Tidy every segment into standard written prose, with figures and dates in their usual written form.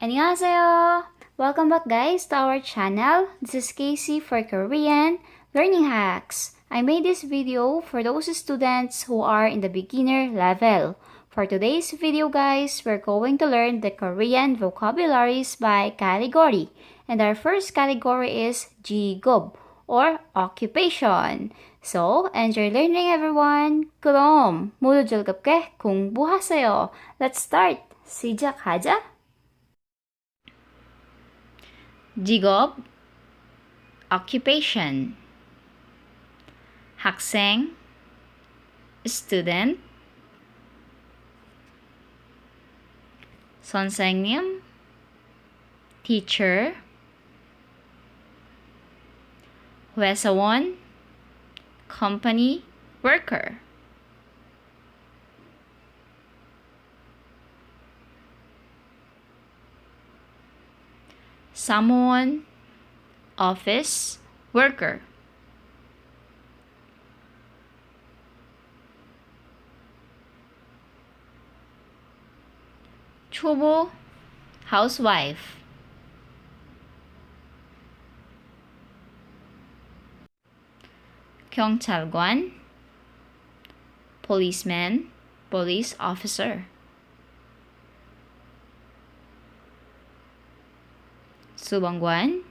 Annyeonghaseyo! Welcome back guys to our channel. This is Casey for Korean Learning Hacks. I made this video for those students who are in the beginner level. For today's video guys, we're going to learn the Korean vocabularies by category. And our first category is 직업 or occupation. So, enjoy learning everyone! 그럼 모두 즐겁게 공부하세요. Let's start! 시작하자! 직업 occupation 학생 student 선생님 teacher 회사원 company worker 사무원 office worker 초보 housewife 경찰관 policeman police officer 소방관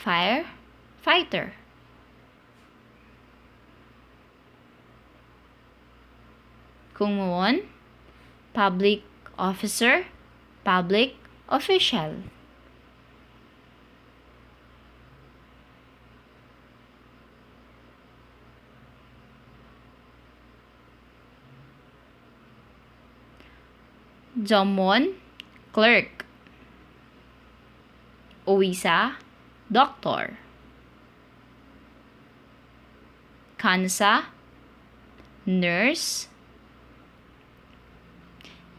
firefighter 공무원 public officer public official 점원 clerk 의사 doctor 간사 nurse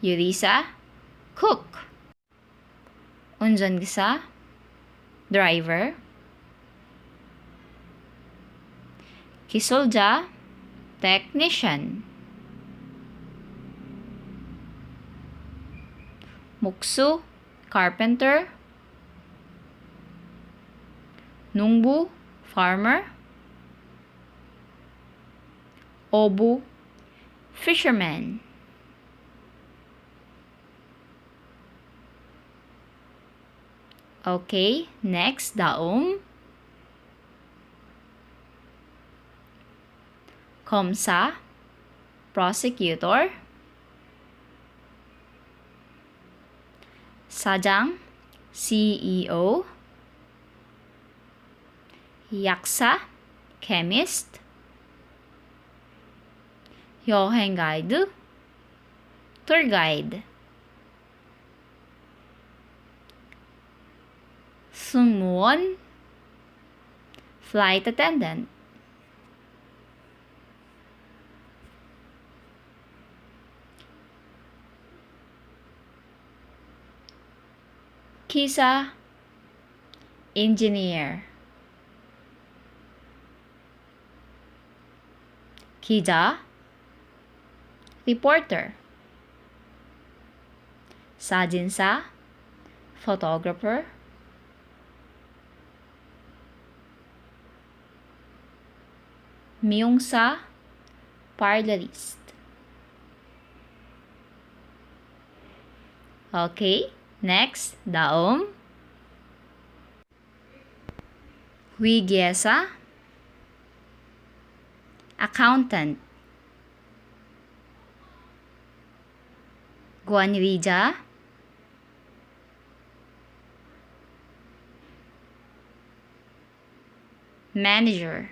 요리사 cook 운전기사 driver 기술자 technician 목수 carpenter 농부 farmer 어부 fisherman Okay, next daom 검사 prosecutor 사장 CEO 약사 chemist 여행 가이드 tour guide 승무원 flight attendant 기사 engineer 기자 reporter 사진사 photographer 미용사 parlorist Okay, next daom 회계사 accountant 관리자 manager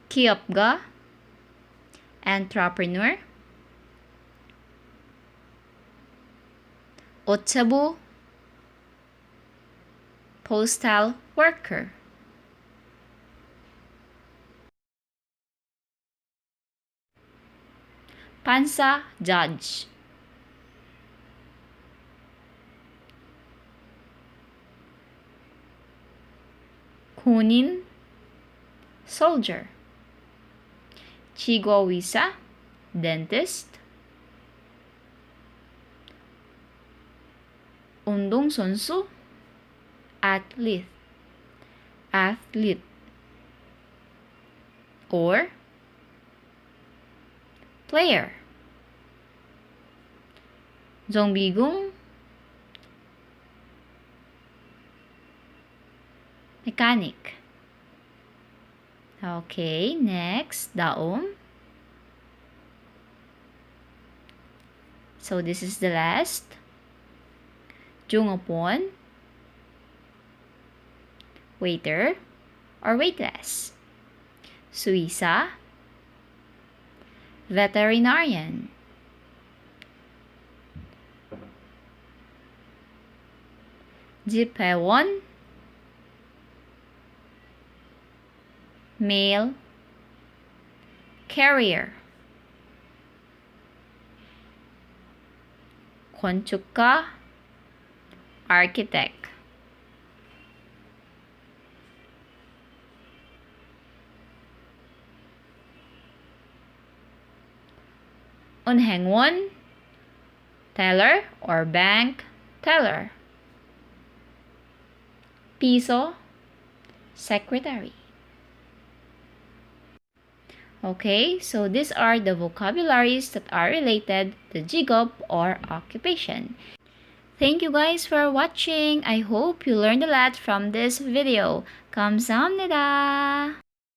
기업가 entrepreneur 오차부 postal worker 판사 judge 군인 soldier 치과 의사 dentist 운동선수, athlete, athlete, or player. 정비공, mechanic. Okay, next, daom. So this is the last. Jungopon, waiter or waitress. Suisa, veterinarian. Jipewon, mail carrier. 건축가, architect. Unhengwon, teller or bank teller. Piso, secretary. Okay, so these are the vocabularies that are related to 직업 or occupation. Thank you guys for watching. I hope you learned a lot from this video. 감사합니다.